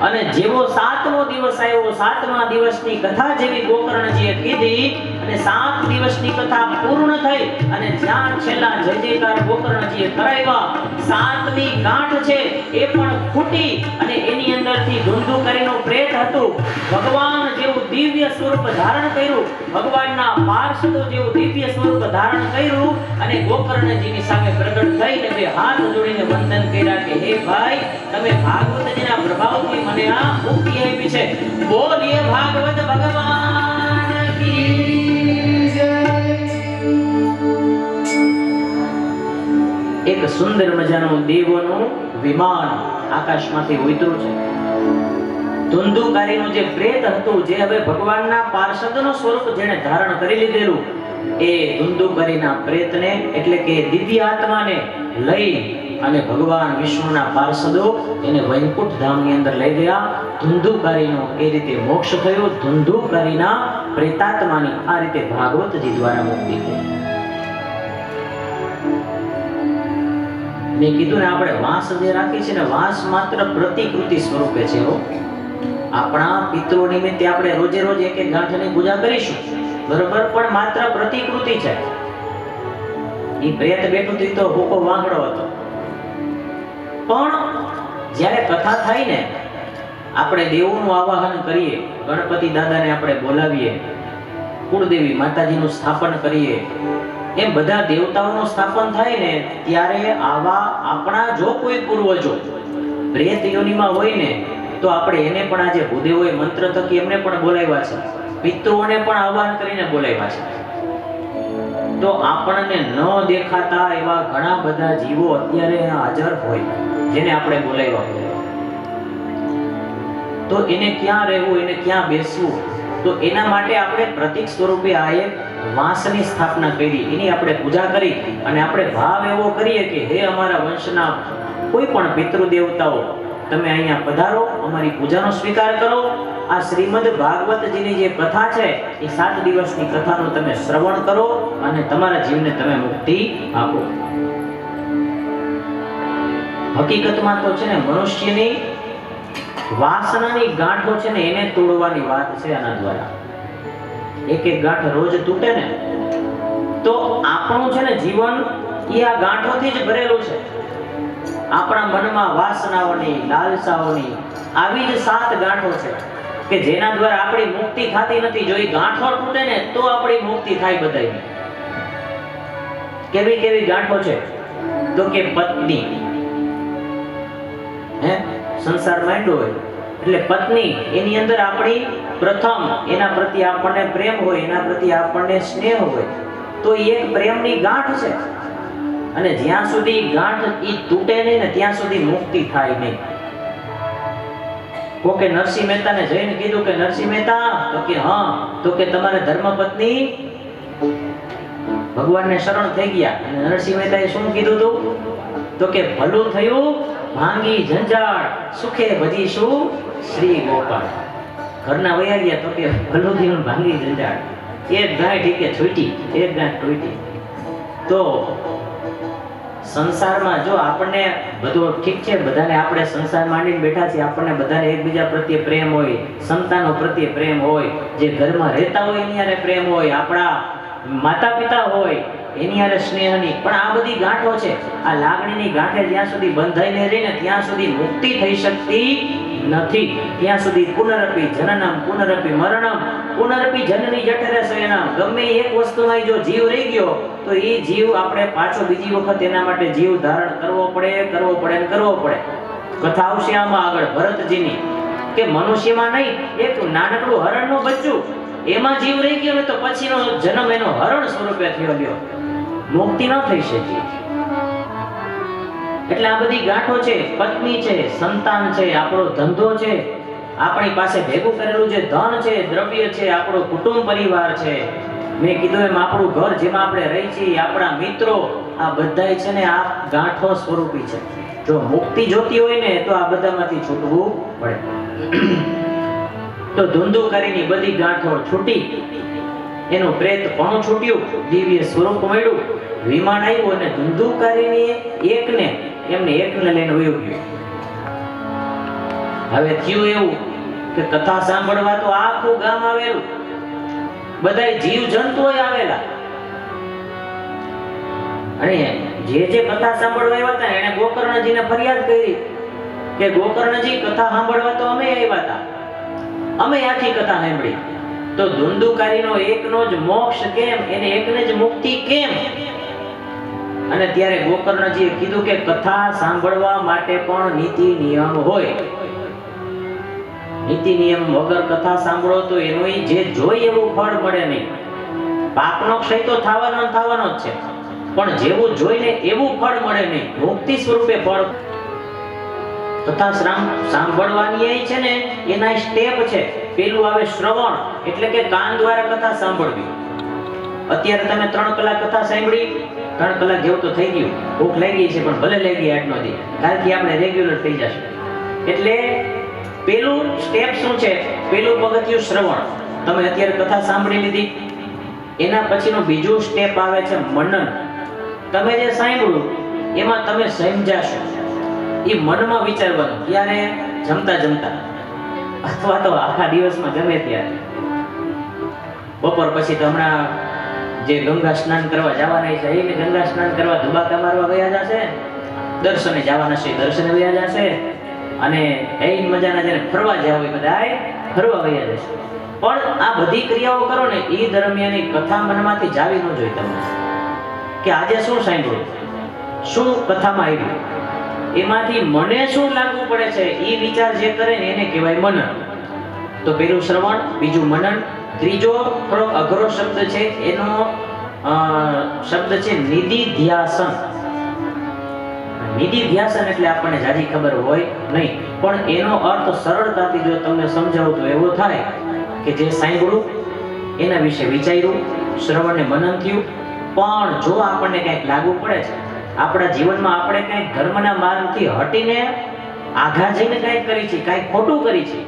અને જેવો 7મો દિવસ આવ્યો, 7મા દિવસની કથા જેવી ગોકર્ણજીએ કીધી અને 7 દિવસની કથા પૂર્ણ થઈ અને જ્યાં છેલ્લા જય જયકાર ગોકર્ણજીએ કરાવ્યા, 7મી ગાંઠ છે એ પણ ફૂટી અને એની અંદરથી ધુંધુકારીનો પ્રેત હતું. ભગવાન જેવું દિવ્ય સ્વરૂપ ધારણ કર્યું, ભગવાનના પાર્ષદો જેવું દિવ્ય સ્વરૂપ ધારણ કર્યું અને ગોકર્ણજીની સામે પ્રગટ થઈને બે હાથ જોડીને વંદન કર્યા કે હે ભાઈ, તમે ભાગવતજીના પ્રભાવથી મને આ મુક્તિ આપી છે. બોલીએ ભાગવત ભગવાન કી જય. એક એક સુંદર મજાનું દેવોનું વિમાન આકાશમાંથી ઉતર્યું છે. ધુંધુકારીનું જે પ્રેત હતું, જે હવે ભગવાનના પાર્ષદનું સ્વરૂપ જેણે ધારણ કરી લીધેલું, એ ધુંધુકારીના પ્રેતને એટલે કે દિવ્ય આત્માને લઈ અને ભગવાન વિષ્ણુના પાર્ષદો એને વૈકુંઠ ધામની અંદર લઈ ગયા. ધુંધુકારીનો એ રીતે મોક્ષ થયો. ધુંધુકારીના પ્રેતાત્માની આ રીતે ભાગવતજી દ્વારા મુક્તિ થઈ. મેં કીધું ને, આપણે વાંસ જે રાખી છે ને, વાંસ માત્ર પ્રતિકૃતિ સ્વરૂપે છે. આપણા પિતૃ નિમિત્તે આપણે રોજે રોજ એક એક ગાંઠની પૂજા કરીશું, બરોબર, પણ માત્ર પ્રતિકૃતિ છે. એ પ્રેત બેઠું હતું તો ભૂકો વાંગડો હતો. પણ જ્યારે કથા થાય ને, આપણે દેવોનું આવાહન કરીએ, ગણપતિ દાદાને આપણે બોલાવીએ, કુળદેવી માતાજીનું સ્થાપન કરીએ, એમ બધા દેવતાઓનું સ્થાપન થાય ને, ત્યારે આવા આપણા જો કોઈ પૂર્વજો પ્રેત યોનિમાં હોય ને, તો આપણે એને પણ આજે ભૂદેવોએ મંત્ર થકી એમને પણ બોલાવ્યા છે, પિતૃઓને પણ આહ્વાન કરીને બોલાવ્યા છે. તો આપણને ન દેખાતા એવા ઘણા બધા જીવો અત્યારે હાજર હોય, જેને આપણે બોલાવ્યા હોય, તો એને ક્યાં રહેવું, એને ક્યાં બેસવું, તો એના માટે આપણે પ્રતીક સ્વરૂપે આ એક વાંસની સ્થાપના કરી, એની આપણે પૂજા કરી અને આપણે ભાવ એવો કરીએ કે હે અમારા વંશના કોઈ પણ પિતૃ દેવતાઓ, તમે અહીંયા પધારો, અમારી પૂજાનો સ્વીકાર કરો. આ શ્રીમદ ભાગવતજીની જે કથા છે, એ 7 દિવસની કથાનું તમે શ્રવણ કરો અને તમારા જીવને તમે મુક્તિ આપો. હકીકતમાં તો છે ને, મનુષ્યની વાસનાની ગાંઠો છે ને, એને તોડવાની વાત છે આના દ્વારા. એક એક ગાંઠ રોજ તૂટે ને, તો આપણું છે ને જીવન એ આ ગાંઠોથી જ ભરેલું છે. આપણા મનમાં વાસનાઓની, લાલસાઓની આવી જ 7 ગાંઠો છે કે જેના દ્વારા આપણી મુક્તિ થતી નથી. જો એ ગાંઠો તૂટે ને, તો આપણી મુક્તિ થાય. બધાય કેવી કેવી ગાંઠો છે? તો કે પત્ની, સંસાર માંડ્યો હોય એટલે પત્ની, એની અંદર આપણી પ્રથમ એના પ્રત્યે આપણને પ્રેમ હોય, એના પ્રત્યે આપણને સ્નેહ હોય, તો એ એક પ્રેમની ગાંઠ છે. અને જ્યાં સુધી ગાંઠ ઈ તૂટે નહીં ને, ત્યાં સુધી મુક્તિ થાય નહીં. કોકે નરસિંહ મહેતાને જઈને કીધું કે નરસિંહ મહેતા, તો કે હા, તો કે તમારે ધર્મપત્ની ભગવાનને શરણ થઈ ગયા. અને નરસિંહ મહેતાએ શું કીધું હતું? તો કે ભલું થયું ભાંગી ઝંઝાળ, સુખે ભજીશું શ્રી ગોપાલ. ઘરના વયા ગયા, તો કે ભલું થયું ભાંગી ઝંઝાળ, એક ગાય ઠીકે છૂટી, એક ગાય તૂટી. તો સંસારમાં જો આપણને બધું ઠીક છે, બધાને આપણે સંસાર માંડીને બેઠા છીએ, આપણને બધાને એકબીજા પ્રત્યે પ્રેમ હોય, સંતાનો પ્રત્યે પ્રેમ હોય, જે ઘરમાં રહેતા હોય એની હારે પ્રેમ હોય, આપણા માતા પિતા હોય એની હારે સ્નેહની, પણ આ બધી ગાંઠો છે, આ લાગણીની ગાંઠે જ્યાં સુધી બંધાઈને રહીને ત્યાં સુધી મુક્તિ થઈ શકતી નથી. ત્યાં સુધી પુનરપી જનનમ પુનરપી મરણમ પુનરપી જનની જઠરે શયનમ. ગમે એક વસ્તુમાં જો જીવ રહી ગયો, તો એ જીવ આપણે પાછો બીજી વખત એના માટે જીવ ધારણ કરવો પડે. કથા આવશે આમાં આગળ ભરતજીની, કે મનુષ્યમાં નહીં, એક નાનકડું હરણનું બચ્ચું, એમાં જીવ રહી ગયો ને, તો પછીનો જન્મ એનો હરણ સ્વરૂપે થયો, લ્યો, મુક્તિ ન થઈ શકી. એટલે આ બધી ગાંઠો છે, પત્ની છે, સંતાન છે, આપણો ધંધો છે, આપણી પાસે ભેગું કરેલું જે ધન છે, દ્રવ્ય છે, આપણો કુટુંબ પરિવાર છે, મેં કીધું એમ આપણું ઘર જેમાં આપણે રહી છીએ, આપણા મિત્રો, આ બધાય છે ને આ ગાંઠો સ્વરૂપી છે. જો મુક્તિ જોતી હોય ને, તો આ બધામાંથી છૂટવું પડે. તો ધુંધુકારીની બધી ગાંઠો છૂટી, એનું પ્રેત પણ છૂટ્યું, દિવ્ય સ્વરૂપ મળ્યું, વિમાન આવ્યું અને ધુંધુકારીની એમને એકને લઈને વયું ગયું. હવે થયું એવું કે કથા સાંભળવા તો આખું ગામ આવેલું, બધા જીવ જંતુઓ આવેલા, અને જે કથા સાંભળવા આવ્યા હતા એને ગોકર્ણજીને ફરિયાદ કરી કે ગોકર્ણજી, કથા સાંભળવા તો અમે આવ્યા હતા, અમે આખી કથા સાંભળી, તો ધુંધુકારીનો એકનો જ મોક્ષ કેમ, એને એકને જ મુક્તિ કેમ? અને ત્યારે ગોકર્ણજીએ કીધું કે કથા સાંભળવા માટે પણ નીતિ નિયમ હોય. નીતિ નિયમ વગર કથા સાંભળો તો એનું જે જોઈ એવું ફળ મળે નહીં. પાપનો ક્ષય તો થવાનો જ છે, પણ જેવું જોઈને એવું ફળ મળે નહીં, મુક્તિ સ્વરૂપે ફળ. કથા સાંભળવાની એ છે ને એના સ્ટેપ છે. પેલું આવે શ્રવણ, એટલે કે કાન દ્વારા કથા સાંભળવી. અત્યારે તમે 3 કલાક કથા સાંભળી, 3 કલાક જેવું તો થઈ ગયું, ભૂખ લાગી છે પણ ભલે લાગી આટલો દી, કાલથી આપણે રેગ્યુલર થઈ જશે. એટલે પેલું સ્ટેપ શું છે? પેલું પગથિયું શ્રવણ. તમે અત્યારે કથા સાંભળી લીધી, એના પછીનું બીજું સ્ટેપ આવે છે મનન. તમે જે સાંભળ્યું એમાં તમે સમજાશો, એ મનમાં વિચારવાનું. ક્યારે? જમતા જમતા, અથવા તો આખા દિવસમાં ગમે ત્યારે. બપોર પછી તો હમણાં જે ગંગા સ્નાન કરવા જવાના છે એ ગંગા સ્નાન કરવા ધુબાકા મારવા ગયા જશે, દર્શને જવાના છે દર્શને ગયા જશે, અને એ મજાના જેને ફરવા જવા હોય બધાય ફરવા ગયા જશે. પણ આ બધી ક્રિયાઓ કરો ને એ દરમિયાન કથા મનમાંથી જાવી ન જોઈએ તમને, કે આજે શું સાંભળ્યું, શું કથામાં આવ્યું, એમાંથી મને શું લાગુ પડે છે એ વિચાર જે કરે ને એને કહેવાય મનન. તો પેલું શ્રવણ, બીજું મનન, ત્રીજો થોડો અઘરો શબ્દ છે, એનો શબ્દ છે નિધિધ્યાસન. નિધિધ્યાસન એટલે આપણને જાજી ખબર હોય નહીં, પણ એનો અર્થ સરળતાથી જો તમને સમજાવું તો એવો થાય કે જે સાંભળ્યું એના વિશે વિચાર્યું, શ્રવણને મનન થયું, પણ જો આપણને કંઈક લાગુ પડે છે, આપણા જીવનમાં આપણે કંઈક ધર્મના માર્ગથી હટીને આઘા જઈને કંઈક કરી છે, કંઈક ખોટું કરી છે,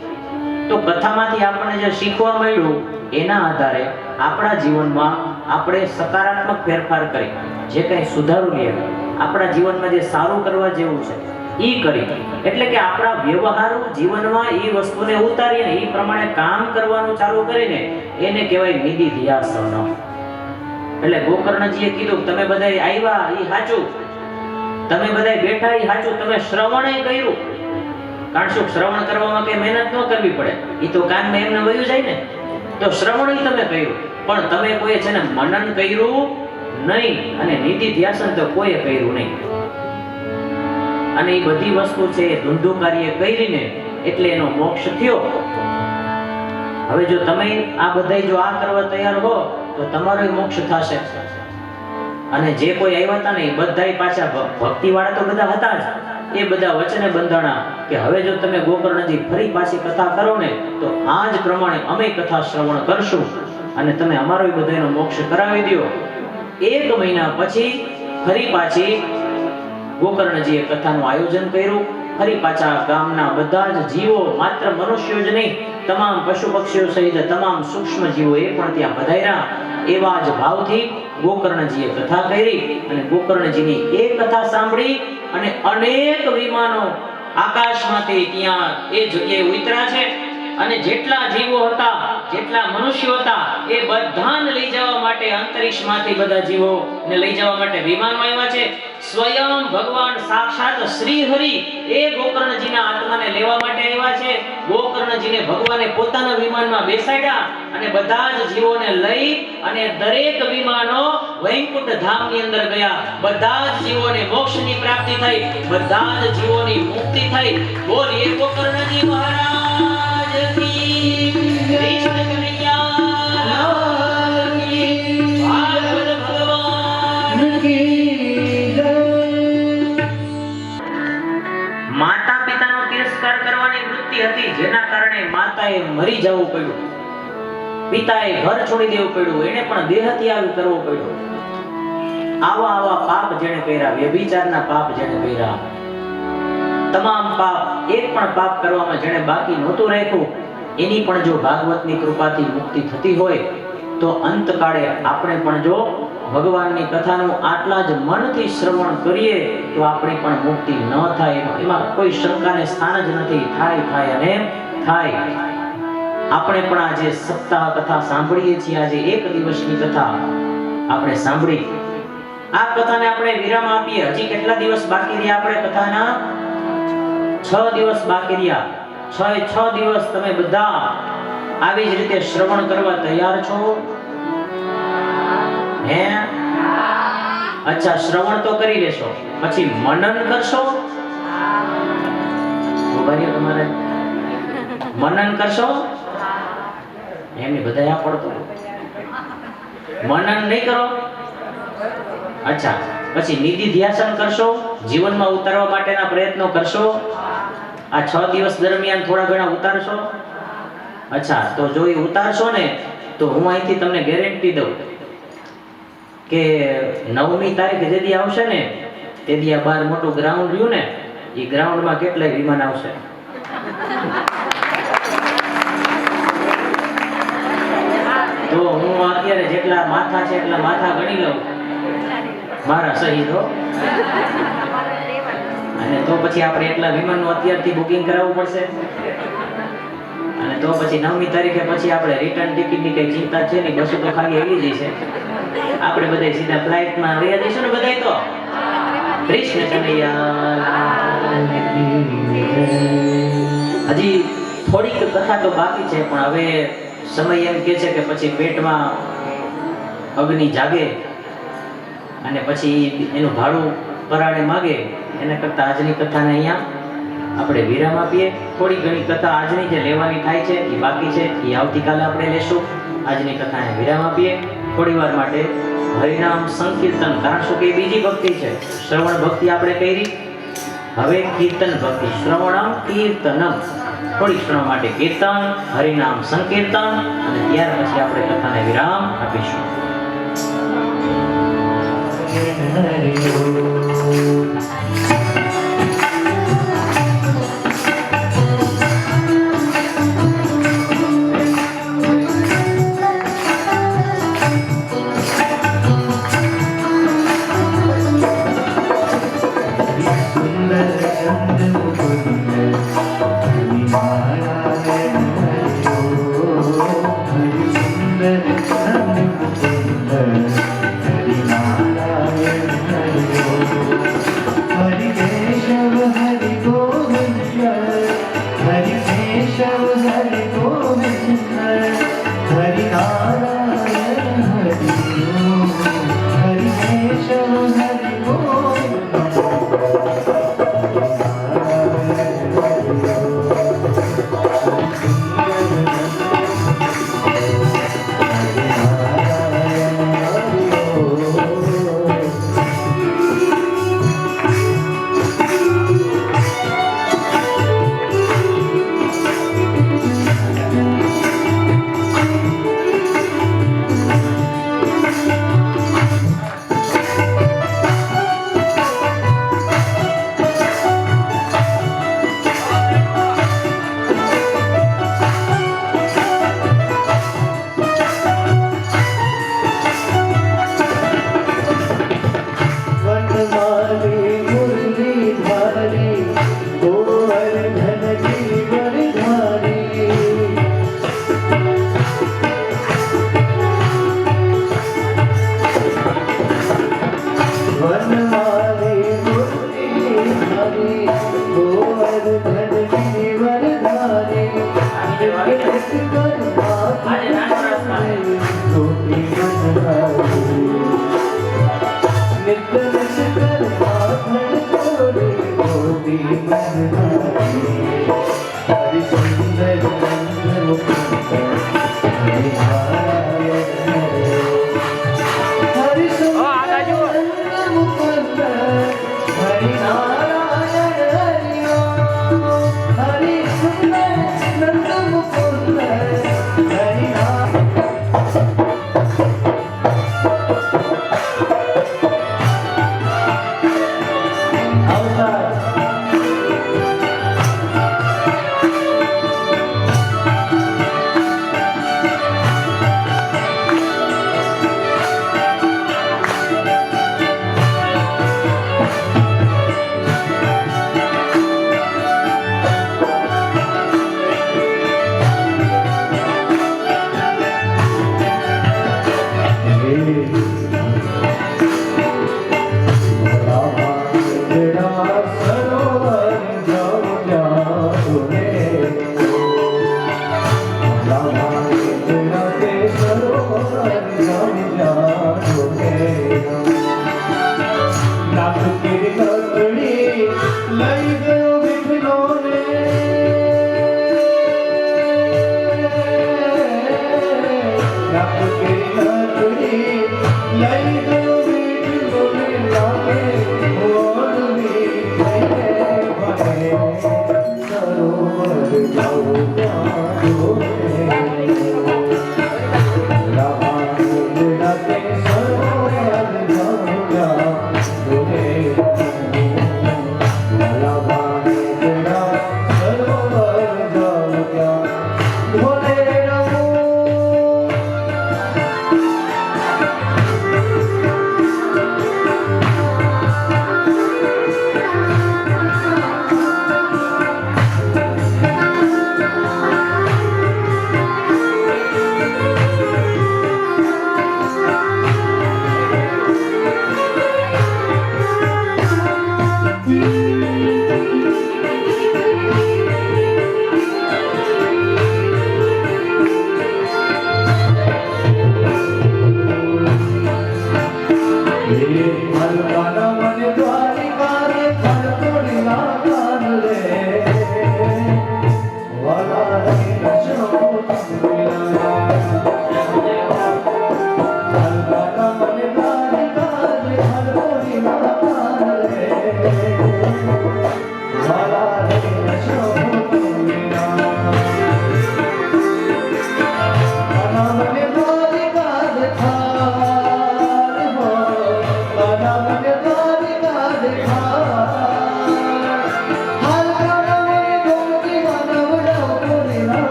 તો કથામાંથી આપણને જે શીખવા મળ્યું એના આધારે આપણા જીવનમાં આપણે સકારાત્મક ફેરફાર કરી, જે કંઈ સુધારું લઈએ, આપણા જીવનમાં જે સારું કરવા જેવું છે એ કરી, એટલે કે આપણા વ્યવહારુ જીવનમાં એ વસ્તુને ઉતારીને એ પ્રમાણે કામ કરવાનું ચાલુ કરીને એને કહેવાય નિધિધ્યાસન. એટલે ગોકર્ણજીએ કીધું તમે બધા આવ્યા એ સાચું, તમે બધા બેઠા એ સાચું, તમે શ્રવણે કર્યું. કારણ શું? શ્રવણ કરવામાં કઈ મહેનત ન કરવી પડે, એ તો કાનમાં એમને વયું જાય ને. તો શ્રવણ તમે કર્યું, પણ તમે કોઈ છે ને મનન કર્યું નહીં, અને નિધિધ્યાસન તો કોઈએ કર્યું નહીં. અને એ બધી વસ્તુ છે એ ધુંધુકારીએ કરીને એટલે એનો મોક્ષ થયો. હવે જો તમે આ બધા જો આ કરવા તૈયાર હો તો તમારો મોક્ષ થશે. અને જે કોઈ આવ્યા હતા ને એ બધાય પાછા ભક્તિ વાળા તો બધા હતા જ, એ બધા વચને બંધાણા કે હવે જો તમે ગોકર્ણજી ફરી પાછી કથા કરો ને તો આ જ પ્રમાણે અમે કથા શ્રવણ કરશું અને તમે અમારો બધાનો મોક્ષ કરાવી દો. 1 મહિના પછી ફરી પાછી ગોકર્ણજીએ કથાનું આયોજન કર્યું. ફરી પાછા ગામના બધા જ જીવો, માત્ર મનુષ્યો જ નહીં, તમામ પશુ પક્ષીઓ સહિત તમામ સૂક્ષ્મ જીવો એ પણ ત્યાં પધાર્યા. એવા જ ભાવથી ગોકર્ણજીએ કથા કરી અને ગોકર્ણજીની એ કથા સાંભળી અને અનેક વિમાનો આકાશમાંથી ત્યાં એ જગ્યાએ ઉતર્યા છે. અને જેટલા જીવો હતા, જેટલા મનુષ્યો હતા, એ બધાને લઈ જવા માટે અંતરિક્ષમાંથી બધા જીવોને લઈ જવા માટે વિમાનો આવ્યા છે. સ્વયં ભગવાન સાક્ષાત શ્રી હરિ એ ગોકર્ણજીના આત્માને લેવા માટે આવ્યા છે. ગોકર્ણજીને ભગવાને પોતાના વિમાનમાં બેસાડ્યા અને બધા જ જીવોને લઈ અને દરેક વિમાનો વૈકુંઠ ધામની અંદર ગયા. બધા જ જીવોને મોક્ષની પ્રાપ્તિ થઈ, બધા જ જીવોની મુક્તિ થઈ. બોલીએ ગોકર્ણજી મહારાજ કી કૃષ્ણ કનૈયા કી, ભાગવત ભગવાન કી. માતા પિતાનો તિરસ્કાર કરવાની વૃત્તિ હતી, જેના કારણે માતાએ મરી જવું પડ્યું, પિતાએ ઘર છોડી દેવું પડ્યું, એને પણ દેહ ત્યાગ કરવો પડ્યો. આવા પાપ જેણે કર્યા, વ્યભિચારના પાપ જેણે કર્યા, તમામ પાપ, એક પણ પાપ કરવામાં જેણે બાકી નહોતું રાખ્યું, એની પણ જો ભાગવતની કૃપાથી મુક્તિ થતી હોય તો અંતકાળે આપણે પણ જો ભગવાનની કથાનું આટલા જ મનથી શ્રવણ કરીએ તો આપણી પણ મુક્તિ ન થાય, એમાં કોઈ શંકાને સ્થાન જ નથી. થાય અને થાય. આપણે પણ આજે સપ્તાહ કથા સાંભળીએ છીએ, આજે 1 દિવસની કથા આપણે સાંભળી. આ કથાને આપણે વિરામ આપીએ. હજી કેટલા દિવસ બાકી રહ્યા? આપણે કથાના 6 દિવસ બાકી રહ્યા. 6 દિવસ તમે બધા આવી જ રીતે શ્રવણ કરવા તૈયાર છો? હે? અચ્છા, શ્રવણ તો કરી લેશો, પછી મનન કરશો? તમારે મનન કરશો? એમની બધા આ પડતો મનન નહીં કરો. અચ્છા, પછી નિધિ ધ્યાસન કરશો, જીવનમાં ઉતારવા માટેના પ્રયત્નો કરશો. આ 6 દિવસ દરમિયાન થોડા ઘણા ઉતારશો. અચ્છા, તો જો એ ઉતારશો ને તો હું અહીંથી તમને ગેરંટી દઉં કે 9મી તારીખે જે દી આવશે ને તે દી આ બહાર મોટું ગ્રાઉન્ડ રહ્યું ને, એ ગ્રાઉન્ડમાં કેટલાય વિમાન આવશે. તો હું અત્યારે જેટલા માથા છે એટલા માથા ગણી લઉં મારા શહીદો, અને તો પછી આપણે એટલા વિમાનનું અત્યારથી બુકિંગ કરાવવું પડશે. અને તો પછી 9મી તારીખે પછી આપણે રિટર્ન ટિકિટની કઈ ચિંતા છે નહીં, બસો તો ખાલી એવી જ છે. આપણે બધા સીધા ફ્લાઇટમાં રહ્યા જઈશું ને બધાય. તો કૃષ્ણ કનૈયા. હજી થોડીક કથા તો બાકી છે, પણ હવે સમય એમ કે છે કે પછી પેટમાં અગ્નિ જાગે અને પછી એનું ભાડું પરાણે માગે, એના કરતાં આજની કથાને અહીંયા આપણે વિરામ આપીએ. થોડી ઘણી કથા આજની જે લેવાની થાય છે એ બાકી છે, એ આવતીકાલે આપણે લેશું. આજની કથાને વિરામ આપીએ થોડી વાર માટે. હરિનામ સંકીર્તન, કારણ શું કે બીજી ભક્તિ છે. શ્રવણ ભક્તિ આપણે કરી, હવે કીર્તન ભક્તિ. શ્રવણમ કીર્તનમ. થોડી ક્ષણો માટે કીર્તન, હરિનામ સંકીર્તન, અને ત્યાર પછી આપણે કથાને વિરામ આપીશું.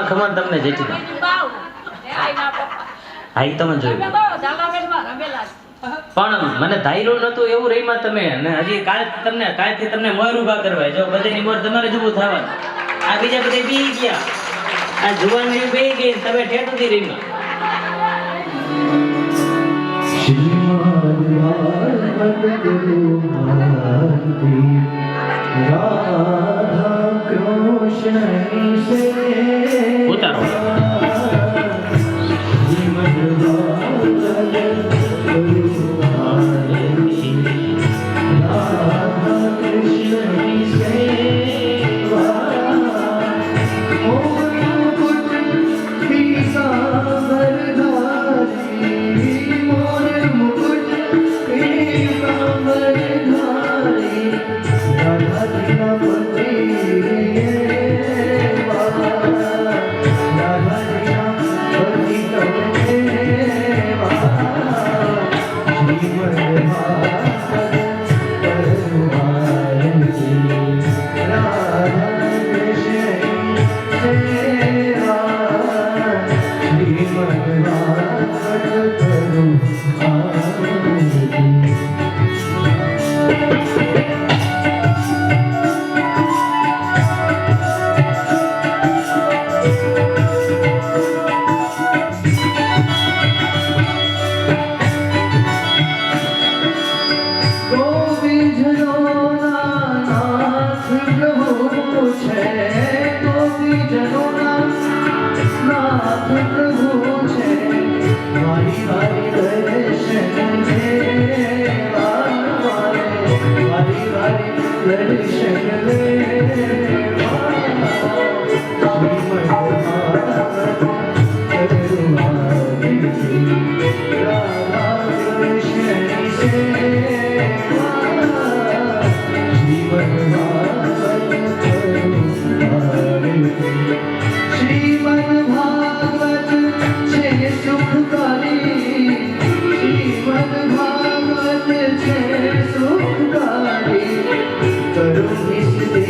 ખમણ તમને જેટી દઉં. હા ઈ તમે જોયું પણ મને ધાર્યું નતું એવું રહીમાં તમે અને હજી કાલથી તમને મોર ઊભા કરવા જો બધાની મોર તમારે જ ઊભું થવાનું. આ બીજા બધા બી ગયા આ જુવાન રહ્યું બે ગઈ તમે ઠેઠ સુધી રહીમાં. ઉતારો करुण इस